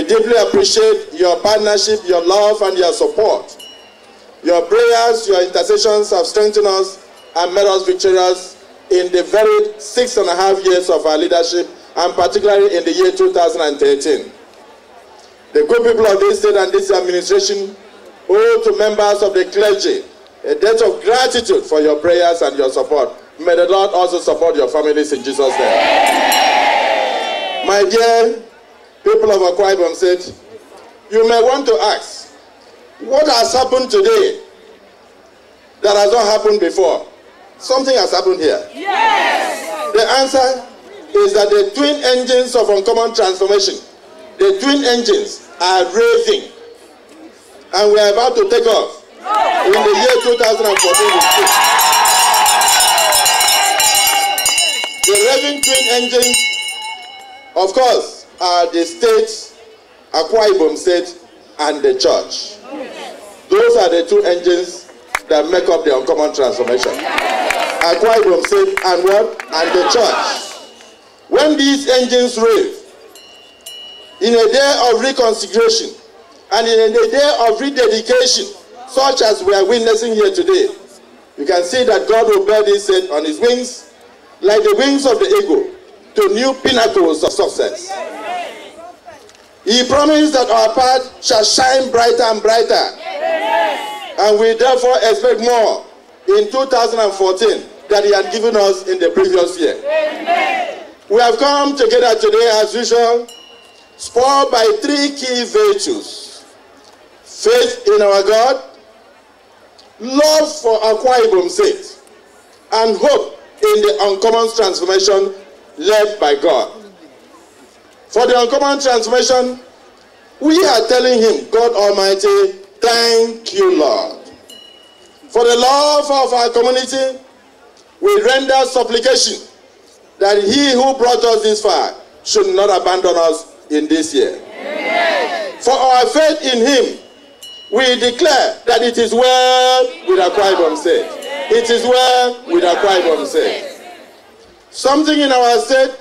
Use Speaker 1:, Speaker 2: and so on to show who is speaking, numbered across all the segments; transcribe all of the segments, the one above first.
Speaker 1: deeply appreciate your partnership, your love, and your support. Your prayers, your intercessions have strengthened us and made us victorious in the very 6.5 years of our leadership, and particularly in the year 2013. The good people of this state and this administration owe to members of the clergy a debt of gratitude for your prayers and your support. May the Lord also support your families in Jesus' name. My dear people of Akwa Ibom State, you may want to ask, what has happened today that has not happened before? Something has happened here. Yes. The answer is that the twin engines of Uncommon Transformation, the twin engines are raving, and we are about to take off in the year 2014. The raving twin engines, of course, are the state, Akwa Ibom State, and the church. Those are the two engines that make up the Uncommon Transformation. Akwa Ibom State and what? And the church. When these engines rave, in a day of reconfiguration and in a day of rededication, such as we are witnessing here today, you can see that God will bear this state on his wings, like the wings of the eagle, to new pinnacles of success. He promised that our path shall shine brighter and brighter. And we therefore expect more in 2014 than he had given us in the previous year. We have come together today as usual, spurred by three key virtues: faith in our God, love for Akwa Ibom State, and hope in the Uncommon Transformation led by God. For the Uncommon Transformation, we are telling him, God Almighty, thank you, Lord. For the love of our community, we render supplication that he who brought us this far should not abandon us in this year. Amen. For our faith in him, we declare that it is well with Akwa Ibom State. It is well with Akwa Ibom State. Something in our state,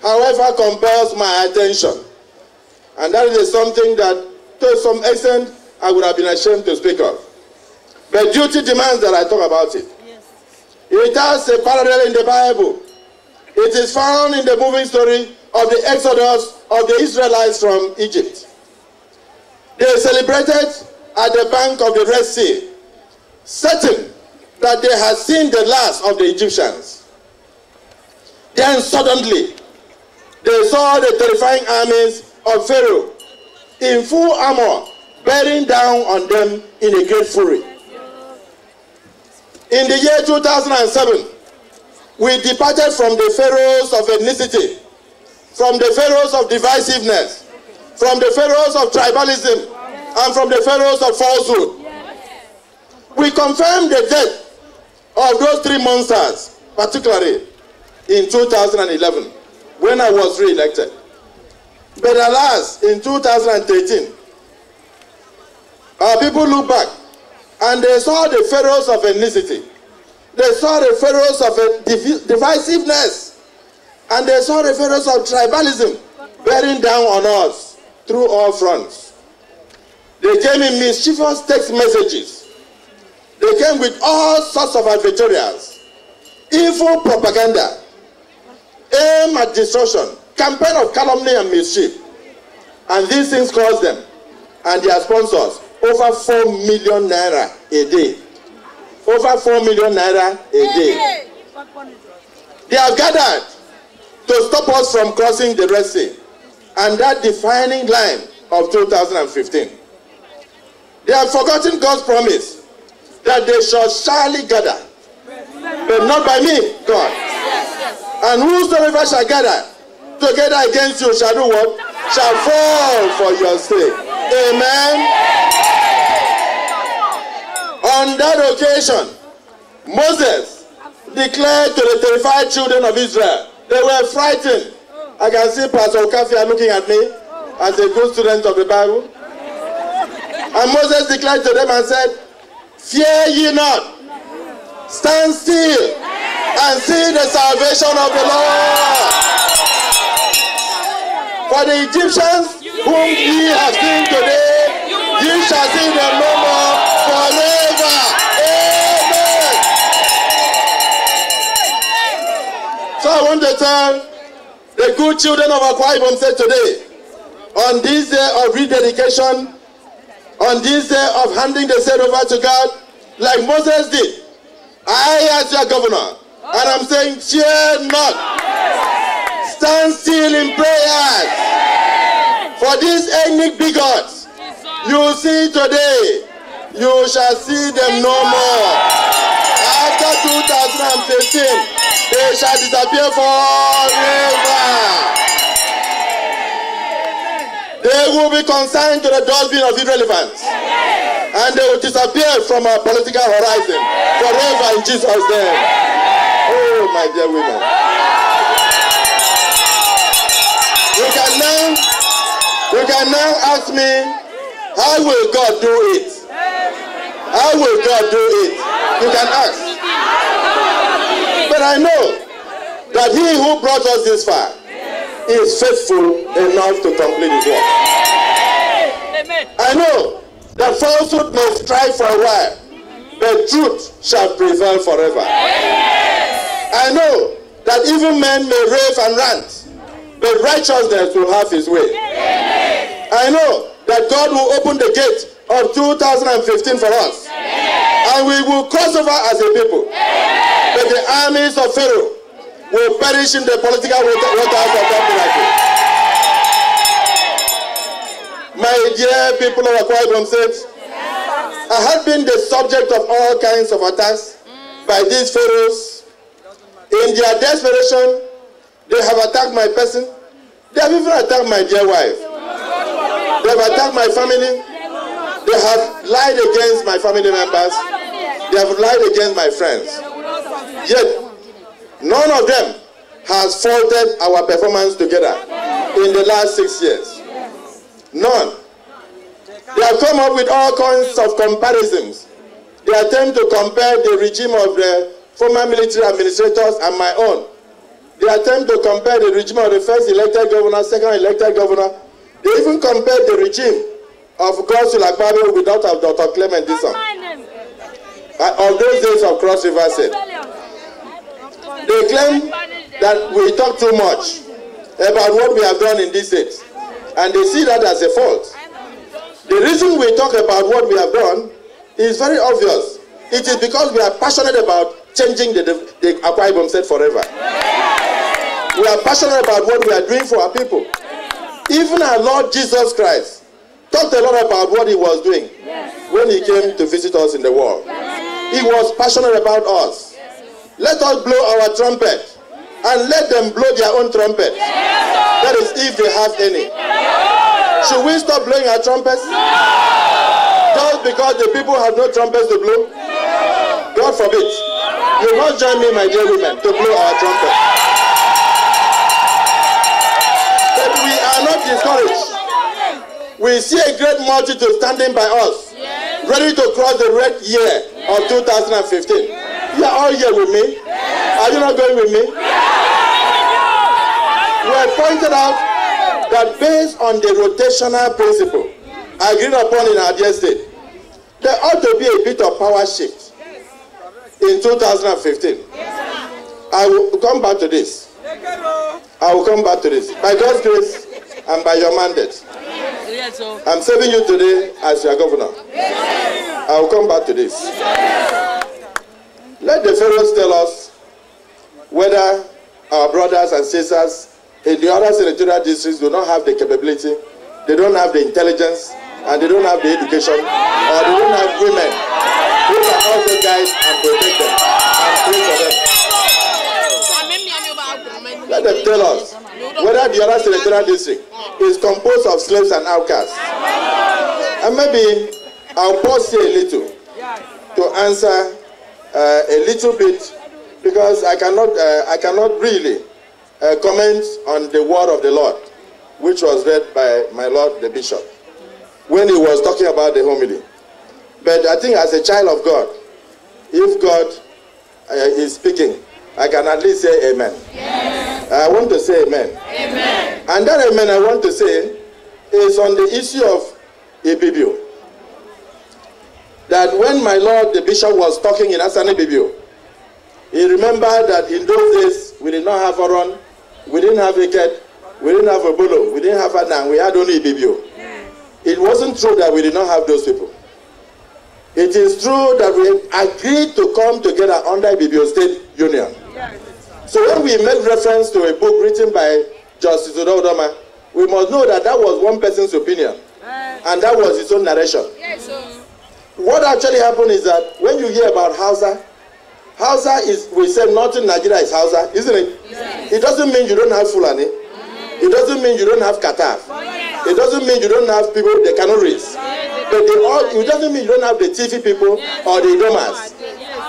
Speaker 1: however, compels my attention. And that is something that, to some extent, I would have been ashamed to speak of. But duty demands that I talk about it. Yes. It has a parallel in the Bible. It is found in the moving story of the Exodus of the Israelites from Egypt. They celebrated at the bank of the Red Sea, certain that they had seen the last of the Egyptians. Then suddenly, they saw the terrifying armies of Pharaoh in full armor bearing down on them in a great fury. In the year 2007, we departed from the pharaohs of ethnicity, from the pharaohs of divisiveness, from the pharaohs of tribalism, and from the pharaohs of falsehood. We confirmed the death of those three monsters, particularly in 2011, when I was re-elected. But alas, in 2013, our people look back and they saw the pharaohs of ethnicity. They saw the pharaohs of divisiveness. And they saw the pharaohs of tribalism bearing down on us through all fronts. They came in mischievous text messages. They came with all sorts of advertorials, evil propaganda, aim at destruction, campaign of calumny and mischief. And these things cost them and their sponsors over 4 million naira a day. Over 4 million naira a day. They have gathered to stop us from crossing the Red Sea and that defining line of 2015. They have forgotten God's promise that they shall surely gather, but not by me, God. And whosoever shall gather together against you shall do what? Shall fall for your sake. Amen. On that occasion, Moses declared to the terrified children of Israel. They were frightened. I can see Pastor Okafia looking at me as a good student of the Bible. And Moses declared to them and said, fear ye not, stand still and see the salvation of the Lord. For the Egyptians whom ye have seen today, ye shall see them no more forever. Amen. So I want to tell the good children of Akwa Ibom State today, on this day of rededication, on this day of handing the state over to God, like Moses did, I as your governor, and I'm saying, fear not. Stand still in prayers. For these ethnic bigots, you see today, you shall see them no more. After 2015, they shall disappear forever. They will be consigned to the dustbin of irrelevance. And they will disappear from our political horizon forever in Jesus' name. Oh, my dear women. You can now ask me, how will God do it? How will God do it? You can ask. But I know that he who brought us this far is faithful enough to complete his work. I know that falsehood may strive for a while, but truth shall prevail forever. I know that evil men may rave and rant, but righteousness will have his way. I know that God will open the gate of 2015 for us, and we will cross over as a people. But the armies of Pharaoh will perish in the political waters of that. My dear people of Akwa Ibom State, I have been the subject of all kinds of attacks by these pharaohs. In their desperation, they have attacked my person. They have even attacked my dear wife. They have attacked my family. They have lied against my family members. They have lied against my friends. Yet, none of them has faulted our performance together in the last 6 years. None. They have come up with all kinds of comparisons. They attempt to compare the regime of the former military administrators and my own. They attempt to compare the regime of the first elected governor, second elected governor. They even compared the regime of Godswill Akpabio with that of Dr. Clement Dixon. Of those days of Cross River State. They claim that we talk too much about what we have done in this state. And they see that as a fault. The reason we talk about what we have done is very obvious. It is because we are passionate about changing the Akwa Ibom State forever. We are passionate about what we are doing for our people. Even our Lord Jesus Christ talked a lot about what he was doing when he came to visit us in the world. He was passionate about us. Let us blow our trumpet and let them blow their own trumpet. That is, if they have any. Should we stop blowing our trumpets? Just because the people have no trumpets to blow? God forbid. You must join me, my dear women, to blow our trumpet. But we are not discouraged. We see a great multitude standing by us, ready to cross the red year of 2015. You are all here with me. Are you not going with me? We have pointed out that based on the rotational principle agreed upon in our dear state, there ought to be a bit of power shift in 2015. I will come back to this. I will come back to this. By God's grace and by your mandate. I'm serving you today as your governor. I will come back to this. Let the pharaohs tell us whether our brothers and sisters in the other senatorial districts do not have the capability, they don't have the intelligence, and they don't have the education, or they don't have women who can also guide and protect them and pray for them. Let them tell us whether the other senatorial district is composed of slaves and outcasts. And maybe I'll pause here a little to answer a little bit, because I cannot really comment on the word of the Lord, which was read by my Lord the Bishop when he was talking about the homily. But I think as a child of God, if God is speaking, I can at least say amen. Yes. I want to say amen. Amen. And that amen I want to say is on the issue of Ibibio. That when my Lord the Bishop was talking in Asani Ibibio, he remembered that in those days we did not have Aron, we didn't have Eket, we didn't have Obolo, we didn't have Adang, we had only Ibibio. It wasn't true that we did not have those people. It is true that we agreed to come together under Ibibio State Union. So when we make reference to a book written by Justice Udodoma, we must know that that was one person's opinion, and that was his own narration. What actually happened is that when you hear about Hausa, Hausa is, we say northern Nigeria is Hausa, isn't it? It doesn't mean you don't have Fulani. It doesn't mean you don't have Qatar. It doesn't mean you don't have people, the Canaries. But they all, it doesn't mean you don't have the TV people or the Idomas.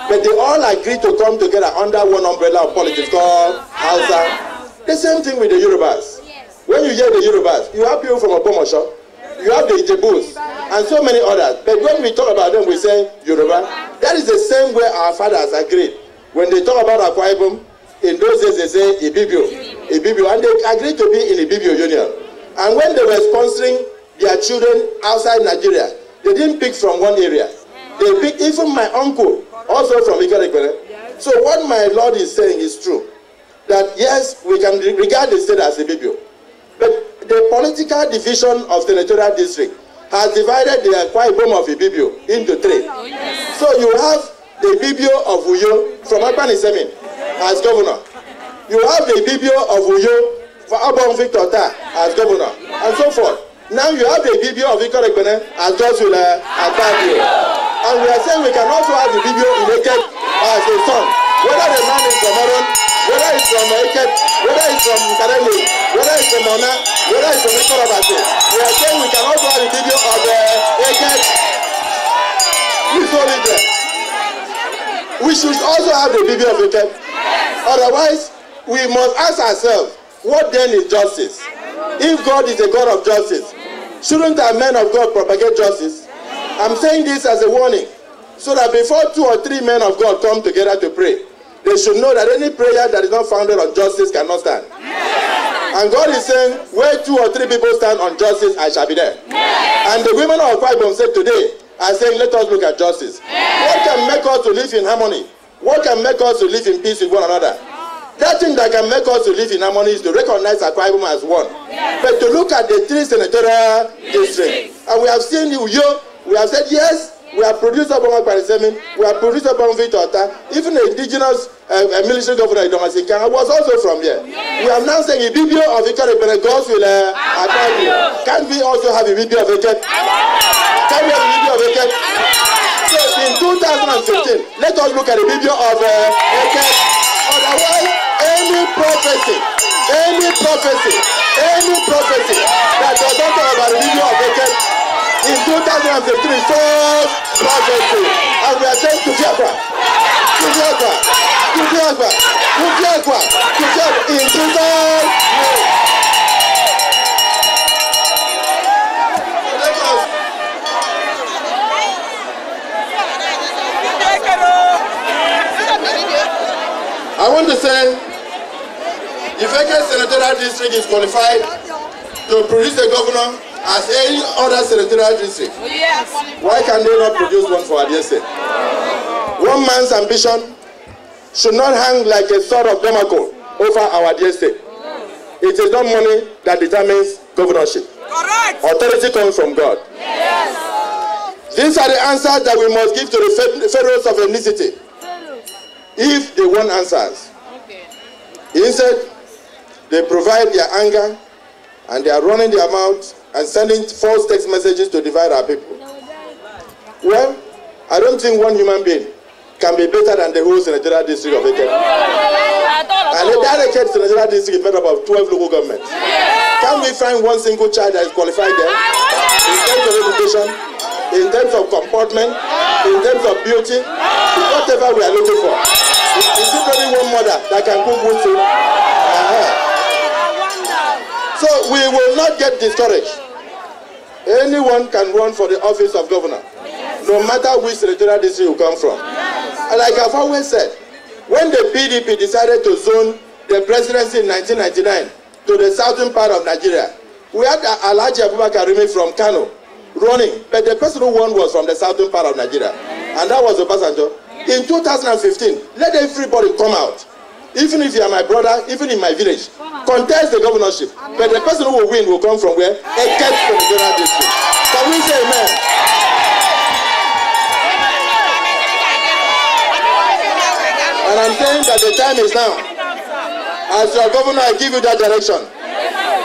Speaker 1: But they all agree to come together under one umbrella of politics called Hausa. The same thing with the Yorubas. When you hear the Yorubas, you have people from Obomosho, you have the Ijebus, and so many others. But when we talk about them, we say Yoruba. That is the same way our fathers agreed. When they talk about Akwa Ibom, in those days they say Ibibio, Ibibio, and they agreed to be in Ibibio Union. And when they were sponsoring their children outside Nigeria, they didn't pick from one area. They picked even my uncle, also from Ikerekwere. So what my Lord is saying is true. That yes, we can regard the state as Ibibio. But the political division of senatorial district has divided the Akwa Ibom of Ibibio into three. So you have the Ibibio of Uyo from Akpan-Isemin as governor. You have the Ibibio of Uyo for Abon Victor Ta as governor, and so forth. Now you have the Ibibio of Ikerekwere as Joshua Akpabio. And we are saying we can also have the Ibibio elected as a son. Whether the man is from Aron, whether it's from Eket, whether it's from Kareli, whether it's from Mona, whether it's from Ikorabase. We are saying we can also have the Ibibio of Eket. Please hold it there. We should also have the Ibibio of Eket. Otherwise, we must ask ourselves, what then is justice? If God is a God of justice, shouldn't our men of God propagate justice? I'm saying this as a warning, so that before 2 or 3 men of God come together to pray, they should know that any prayer that is not founded on justice cannot stand. And God is saying, where 2 or 3 people stand on justice, I shall be there. And the women of Akwa Ibom said today, are saying, let us look at justice. What can make us to live in harmony? What can make us to live in peace with one another? That thing that can make us to live in harmony is to recognize Akwa Ibom as one. But to look at the 3 senatorial districts. And we have seen Uyo, we have said, yes, we have produced Obama Akpan-Isemin, we have produced Obama Victor Ta, even the indigenous military governor Idomasi Kanga was also from here. We have now saying Ibibio of Ikerekwere goes with Akpabio. Can't we also have Ibibio of Eket? Can we have Ibibio of Eket? So in 2015, let us look at the Ibibio of Eket. Otherwise, any prophecy that does not talk about the Ibibio of Eket in 2015 is false prophecy. And we are saying to Fiakwa, in Jesus' name. I want to say, the Eket Senatorial District is qualified to produce a governor as any other senatorial district. Why can they not produce one for Adiese? One man's ambition should not hang like a sword of Damocles over our Adiese. It is not money that determines governorship. Correct. Authority comes from God. Yes. These are the answers that we must give to the pharaohs of ethnicity. If they want answers. Instead, they provide their anger and they are running their mouth and sending false text messages to divide our people. Well, I don't think one human being can be better than the whole senatorial district of Eket. And the Eket senatorial district is made up of 12 local governments. Can we find one single child that is qualified there? In terms of education, in terms of comportment, in terms of beauty, whatever we are looking for. Is it only one mother that can cook good food? So we will not get discouraged. Anyone can run for the office of governor, no matter which senatorial district you come from. And like I've always said, when the PDP decided to zone the presidency in 1999 to the southern part of Nigeria. We had Alhaji Abubakar Rimi from Kano running, but the person who won was from the southern part of Nigeria, and that was Obasanjo. In 2015, let everybody come out. Even if you are my brother, even in my village, contest the governorship. But the person who will win will come from where? Eket from the general district. Can we say amen? And I'm saying that the time is now. As your governor, I give you that direction.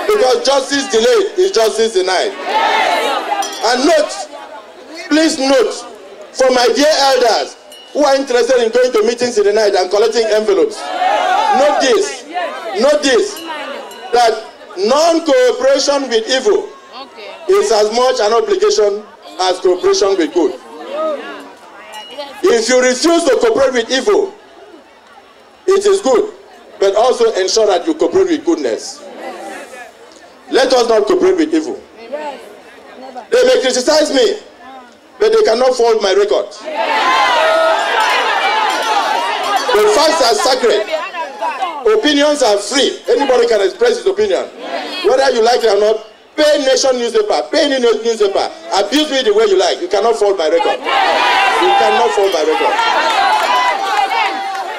Speaker 1: Because justice delayed is justice denied. And note, please note, for my dear elders who are interested in going to meetings in the night and collecting envelopes, note this, that non-cooperation with evil is as much an obligation as cooperation with good. If you refuse to cooperate with evil, it is good, but also ensure that you cooperate with goodness. Let us not cooperate with evil. They may criticize me, but they cannot fault my record. The facts are sacred. Opinions are free. Anybody can express his opinion. Whether you like it or not, pay Nation newspaper, pay any newspaper, abuse me the way you like. You cannot fault my record. You cannot fault my record.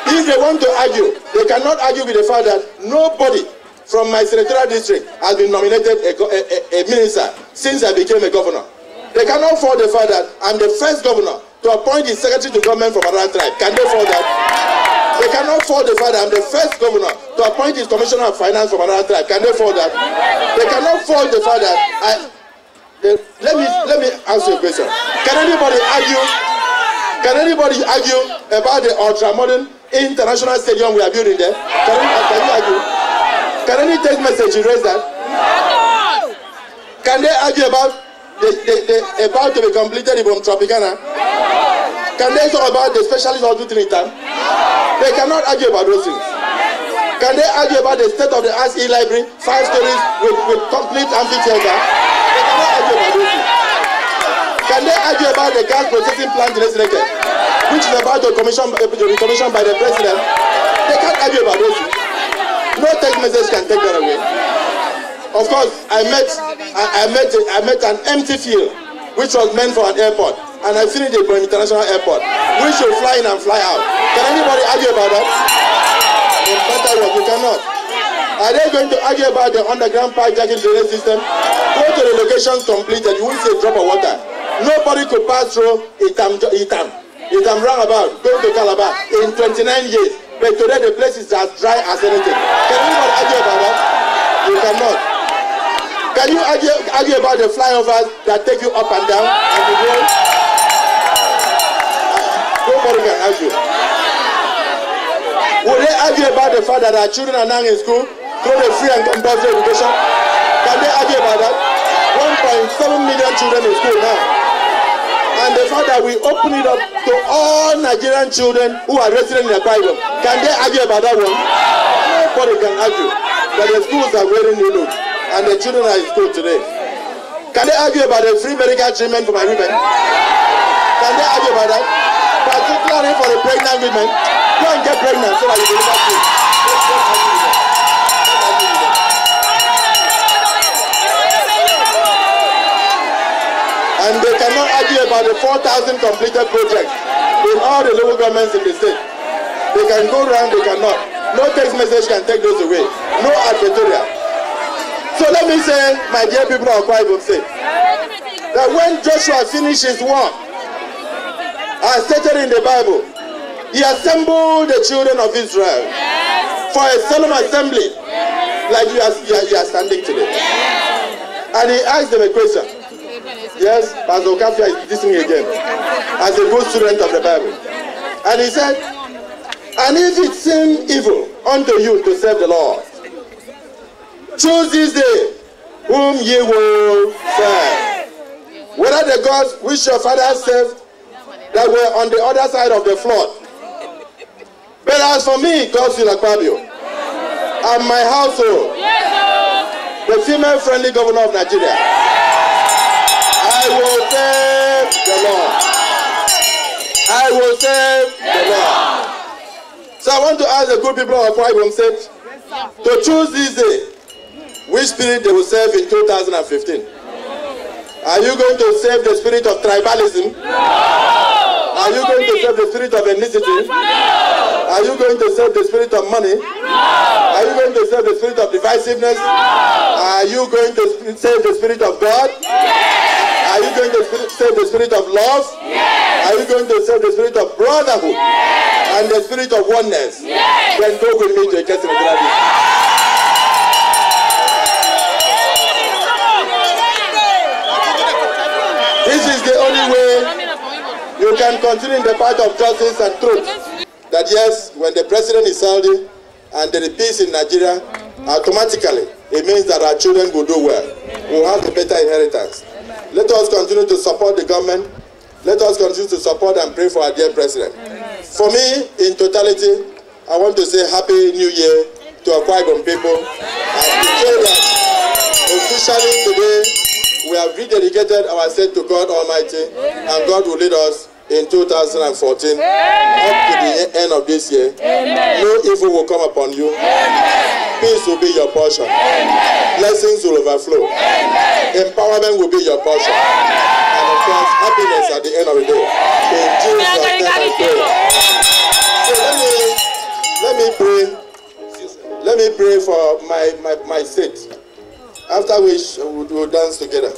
Speaker 1: If they want to argue, they cannot argue with the fact that nobody from my senatorial district has been nominated a minister since I became a governor. They cannot fault the fact that I'm the first governor to appoint his secretary to government from another tribe. Can they fault that? They cannot fault the fact that I'm the first governor to appoint his commissioner of finance from another tribe. Can they fault that? They cannot fault the fact that let me ask you a question. Can anybody argue about the ultra-modern international stadium we are building there? Can you argue? Can any text message erase that? Can they argue about the about to be completed in Tropicana? Can they talk about the specialist hospital in town? They cannot argue about those things. Can they argue about the state of the art e-library, 5 stories with complete amphitheater? They cannot argue about those things. Can they argue about the gas processing plant in Esileke, which is about to be commissioned by the president? They can't argue about those things. No text message can take that away. Of course, I met an empty field, which was meant for an airport, and I finished it for an international airport. We should fly in and fly out. Can anybody argue about that? In better words, you cannot. Are they going to argue about the underground pipe jacking drainage system? Go to the locations completed, you won't see a drop of water. Nobody could pass through Itam roundabout, going to Calabar in 29 years. But today the place is as dry as anything. Can anybody argue about that? You cannot. Can you argue about the flyovers that take you up and down on the road? Nobody can argue. Will they argue about the fact that our children are now in school through the free and compulsory education? Can they argue about that? 1.7 million children in school now. And the fact that we open it up to all Nigerian children who are resident in the Bible. Can they argue about that one? Nobody can argue. But the schools are wearing new looks, and the children are in school today. Can they argue about the free medical treatment for my women? Can they argue about that? Particularly for the pregnant women. Go and get pregnant so that you deliver free. And they cannot argue about the 4,000 completed projects in all the local governments in the state. They can go around, they cannot. No text message can take those away. No advertorial. So let me say, my dear people of Akwa Ibom State, that when Joshua finished his work, as stated in the Bible, he assembled the children of Israel for a solemn assembly, like you are standing today. And he asked them a question. Yes, Pastor Okafia is listening again, as a good student of the Bible. And he said, and if it seem evil unto you to serve the Lord, choose this day whom ye will serve. Whether the gods which your fathers served that were on the other side of the flood. But as for me, Godswill Akpabio, and my household, the female-friendly governor of Nigeria, I will serve the Lord. I will serve the Lord. So I want to ask the good people of Akwa Ibom State to choose this day which spirit they will serve in 2015. Are you going to serve the spirit of tribalism? No! Are you going to serve the spirit of ethnicity? No! Are you going to serve the spirit of money? No! Are you going to serve the spirit of divisiveness? No! Are you going to serve the spirit of God? Yes! Are you going to serve the spirit of love? Yes! Are you going to serve the spirit of brotherhood? Yes! And the spirit of oneness? Yes! Then go with me to a Kesem Gradi. This is the only way you can continue in the path of justice and truth. That yes, when the president is healthy and there is peace in Nigeria, automatically it means that our children will do well. We'll have a better inheritance. Let us continue to support the government. Let us continue to support and pray for our dear president. For me, in totality, I want to say Happy New Year to Akwa Ibom people. And declare that officially today, we have rededicated ourselves to God Almighty, and God will lead us in 2014 up to the end of this year. No evil will come upon you. Peace will be your portion. Blessings will overflow. Empowerment will be your portion. And of course, happiness at the end of the day. In Jesus' name I pray. So let me pray for my state. After which we will dance together.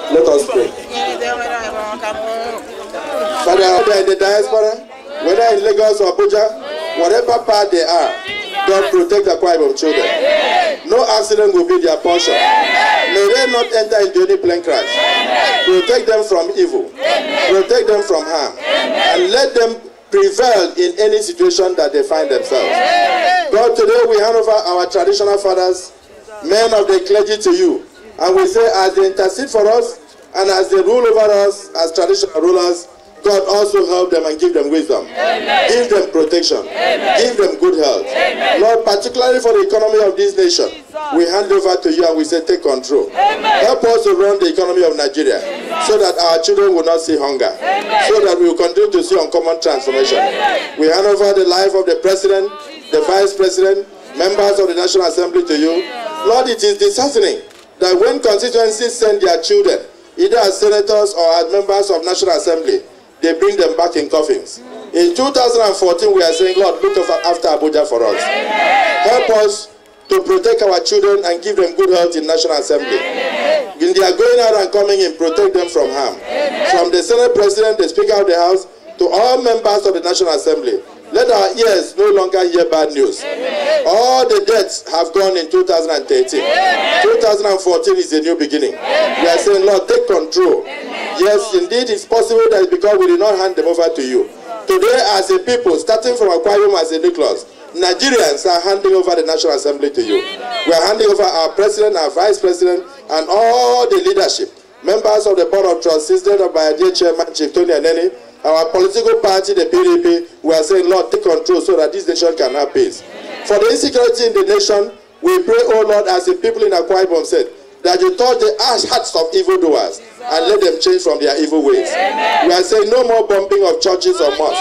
Speaker 1: Let us pray. Father, whether in the diaspora, whether in Lagos or Abuja, whatever part they are, God protect the Akwa Ibom children. No accident will be their portion. May they not enter into any plane crash. Protect them from evil. Protect them from harm. And let them prevail in any situation that they find themselves. God, today we hand over our traditional fathers, men of the clergy, to you. And we say, as they intercede for us and as they rule over us as traditional rulers, God also help them and give them wisdom. Amen. Give them protection. Amen. Give them good health. Amen. Lord, particularly for the economy of this nation, we hand over to you and we say, take control. Amen. Help us to run the economy of Nigeria so that our children will not see hunger. Amen. So that we will continue to see uncommon transformation. Amen. We hand over the life of the president, the vice president, members of the National Assembly to you. Lord, it is disheartening that when constituencies send their children, either as senators or as members of National Assembly, they bring them back in coffins. In 2014, we are saying, Lord, look after Abuja for us. Help us to protect our children and give them good health in National Assembly. When they are going out and coming in, protect them from harm. From the Senate President, the Speaker of the House, to all members of the National Assembly, let our ears no longer hear bad news. All the deaths have gone in 2013. 2014 is a new beginning. We are saying, Lord, take control. Yes, indeed, it's possible that it's because we did not hand them over to you. Today, as a people, starting from Akwa Ibom as a nucleus, Nigerians are handing over the National Assembly to you. We are handing over our president, our vice president, and all the leadership, members of the Board of Trustees, led by our dear chairman, Chief Tony Aneni, our political party, the PDP. We are saying, Lord, take control so that this nation can have peace. For the insecurity in the nation, we pray, oh Lord, as the people in Akwa Ibom said, that you touch the hearts of evildoers and let them change from their evil ways. Amen. We are saying no more bombing of churches or mosques.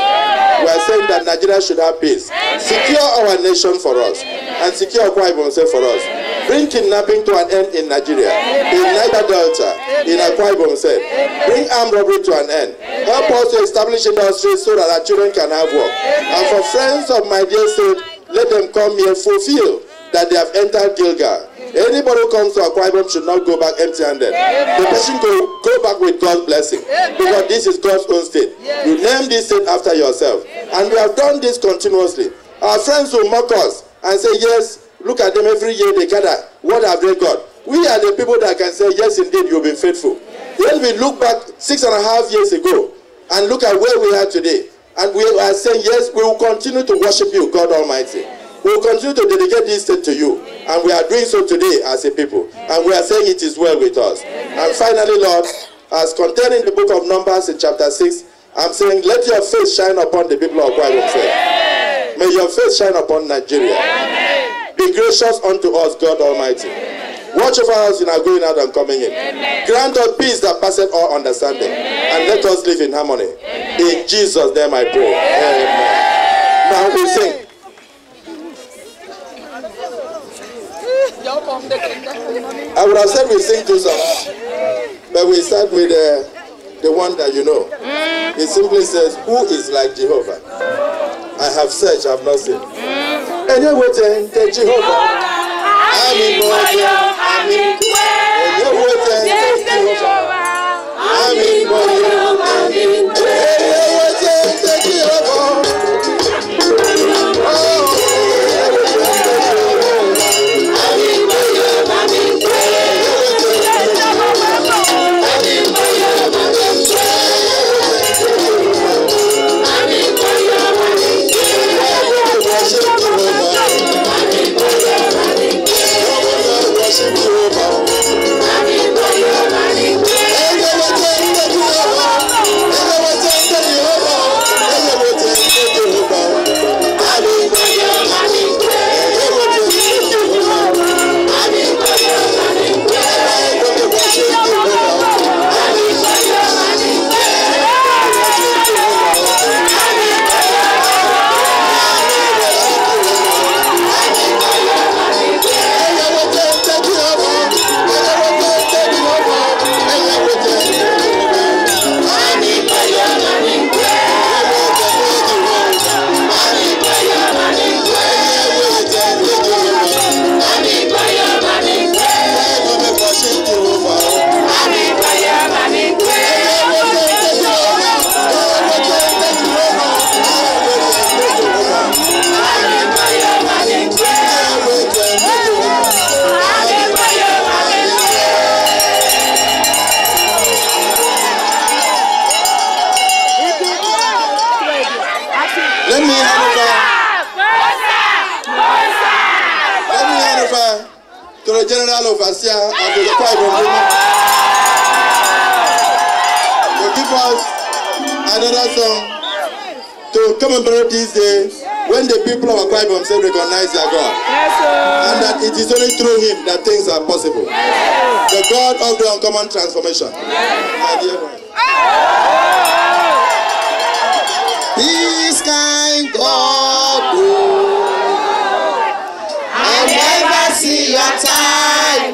Speaker 1: We are saying that Nigeria should have peace. Amen. Secure our nation for us. Amen. And secure Akwa Ibom for us. Amen. Bring kidnapping to an end in Nigeria. Amen. In Niger Delta, in Akwa Ibom. Bring armed robbery to an end. Amen. Help us to establish industries so that our children can have work. Amen. And for friends of my dear state, let them come here, fulfill that they have entered Gilgal. Anybody who comes to Akwa Ibom should not go back empty-handed. The person go back with God's blessing, because this is God's own state. You name this state after yourself, and we have done this continuously. Our friends will mock us and say, yes, look at them every year they gather. What have they got? We are the people that can say, yes, indeed, you've been faithful. When we look back 6.5 years ago and look at where we are today, and we are saying, yes, we will continue to worship you, God Almighty. We will continue to dedicate this state to you. And we are doing so today as a people. And we are saying it is well with us. And finally, Lord, as contained in the book of Numbers in chapter 6, I'm saying, let your face shine upon the people of Akwa Ibom. May your face shine upon Nigeria. Be gracious unto us, God Almighty. Watch over us in our going out and coming in. Grant us peace that passeth all understanding. And let us live in harmony. In Jesus' name I pray. Amen. Now we sing. I would have said we sing 2 songs, but we start with the one that you know. It simply says, "Who is like Jehovah? I have searched, I have not seen." And you will tell Jehovah. Amen. To the General Overseer of the Akwa Ibom to give us another song to commemorate this day when the people of Akwa Ibom say recognize their God. And that it is only through him that things are possible. The God of the uncommon transformation. My dear friend. This kind God, I never see your time.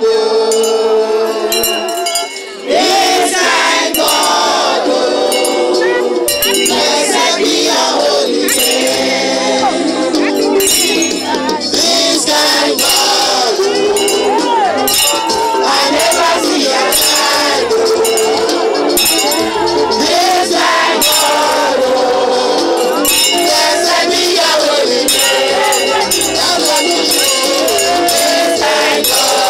Speaker 1: This kind God, blessed be your holy name. This kind God, I never see your time. This kind God, blessed be your holy name. This kind God.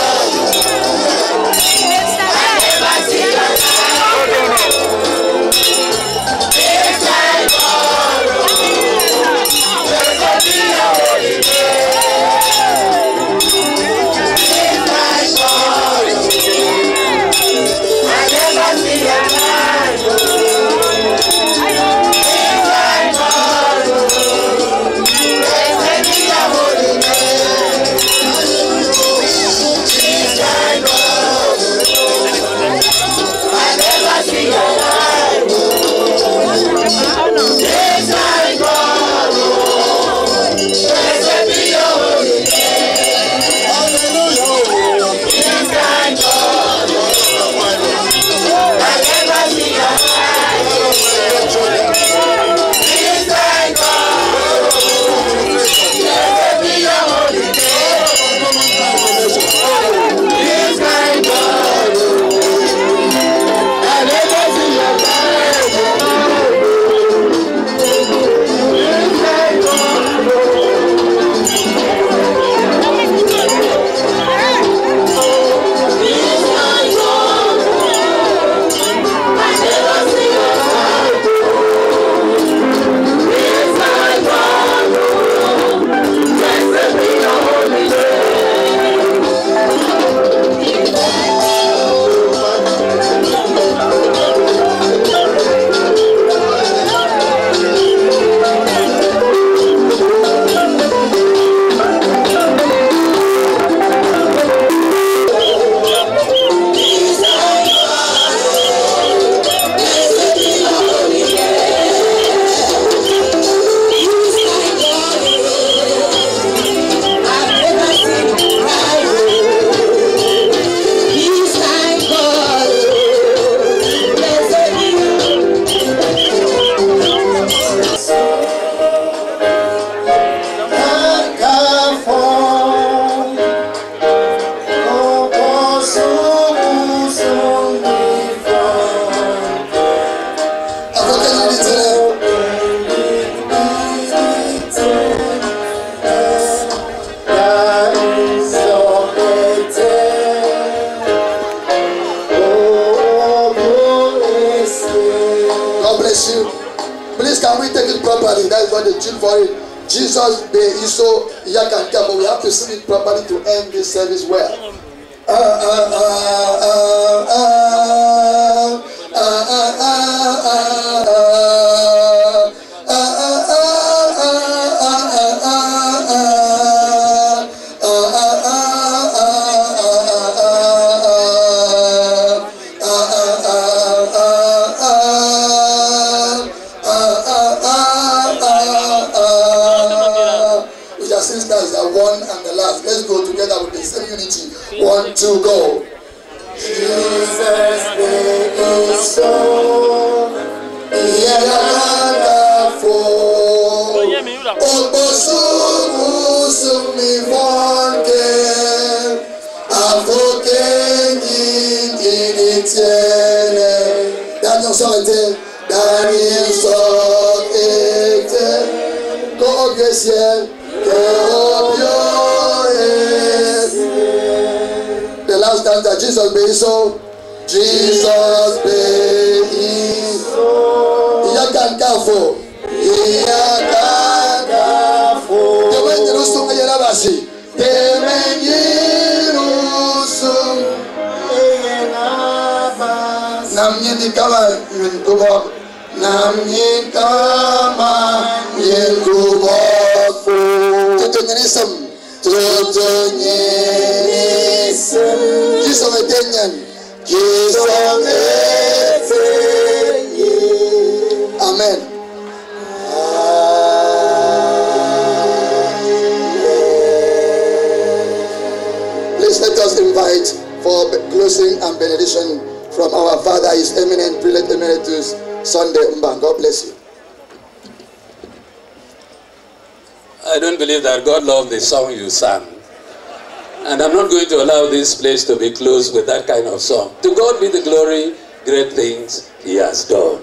Speaker 2: properly. That is what they tune for it. Jesus be Iso Yakanka, but we have to sing it properly to end this service well. Let's go together with the same unity. 1, 2, go. Jesus name is so wonderful. Daniel saw it. Daniel saw it. Go up, yes, yeah. Go up, the last time that Jesus be so, Jesus be so. Yakanka for, Yakanka for. The way you look at Yabasi, the way you look. Namni kama yuntubo, namni kama yuntubo. Tutunyenism. Amen. Please let us invite for closing and benediction from our Father, His Eminent Prelate Emeritus Sunday Mba. God bless you.
Speaker 3: I don't believe that God loved the song you sang. And I'm not going to allow this place to be closed with that kind of song. To God be the glory, great things He has done.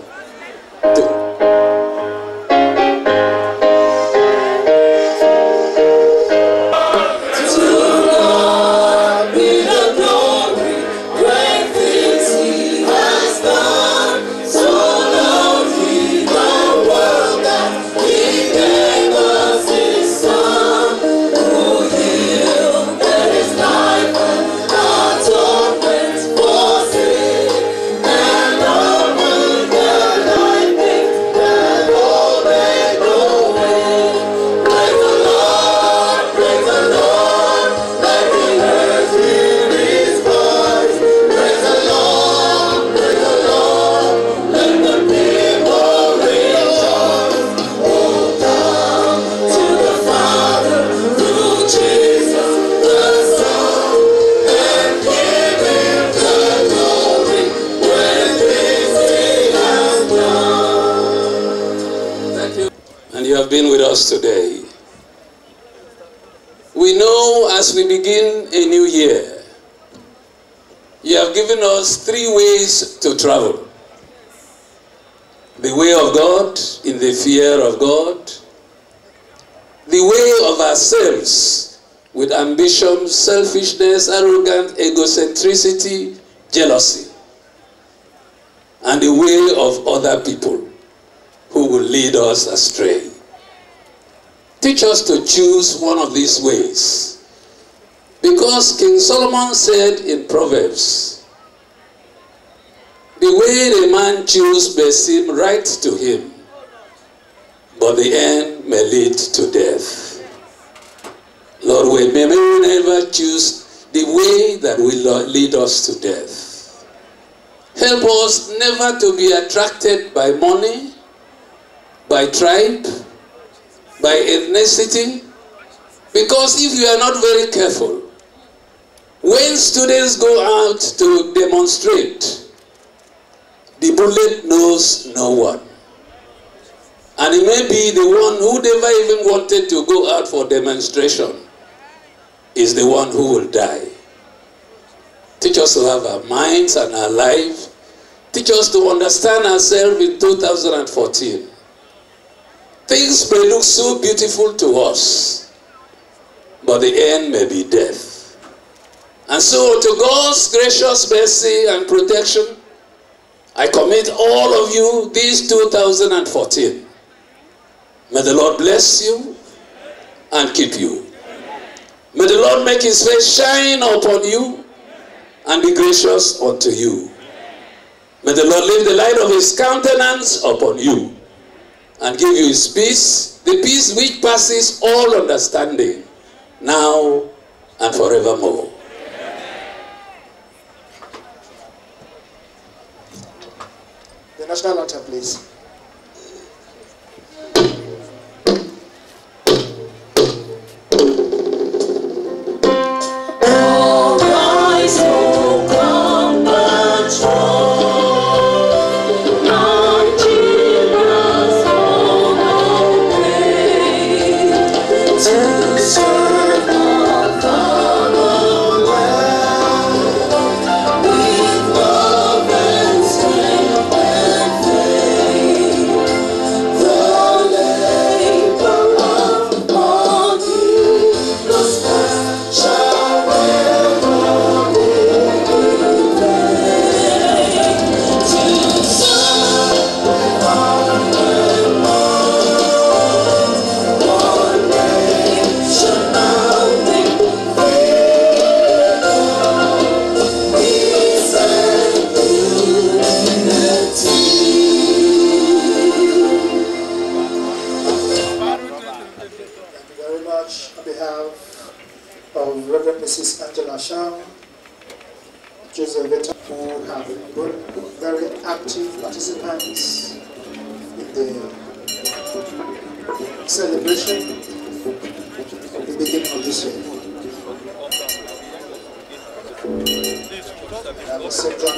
Speaker 3: Been with us today. We know as we begin a new year, you have given us 3 ways to travel. The way of God in the fear of God, the way of ourselves with ambition, selfishness, arrogance, egocentricity, jealousy, and the way of other people who will lead us astray. Teach us to choose one of these ways. Because King Solomon said in Proverbs, the way the man chooses may seem right to him, but the end may lead to death. Lord, we may never choose the way that will lead us to death. Help us never to be attracted by money, by tribe, by ethnicity, because if you are not very careful, when students go out to demonstrate, the bullet knows no one. And it may be the one who never even wanted to go out for demonstration is the one who will die. Teach us to have our minds and our life. Teach us to understand ourselves in 2014. Things may look so beautiful to us, but the end may be death. And so to God's gracious mercy and protection, I commit all of you this 2014. May the Lord bless you and keep you. May the Lord make his face shine upon you and be gracious unto you. May the Lord lift the light of his countenance upon you and give you his peace, the peace which passes all understanding, now and forevermore.
Speaker 2: The national anthem, please. Participants in the celebration at the beginning of this year. I was St. John.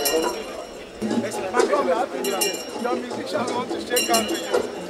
Speaker 4: Your musicians want to shake hands with you.